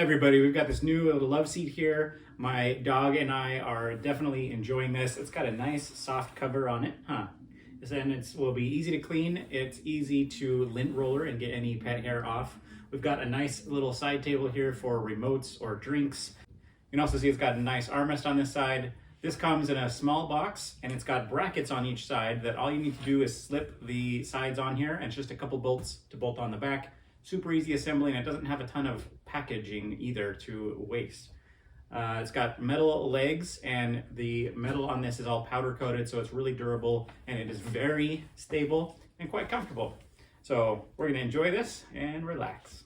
Everybody, we've got this new little love seat here. My dog and I are definitely enjoying this. It's got a nice soft cover on it, and it will be easy to clean. It's easy to lint roller and get any pet hair off. We've got a nice little side table here for remotes or drinks. You can also see it's got a nice armrest on this side. This comes in a small box and it's got brackets on each side that all you need to do is slip the sides on here, and it's just a couple bolts to bolt on the back. Super easy assembly, and it doesn't have a ton of packaging either to waste. It's got metal legs, and the metal on this is all powder coated, so it's really durable and it is very stable and quite comfortable. So we're gonna enjoy this and relax.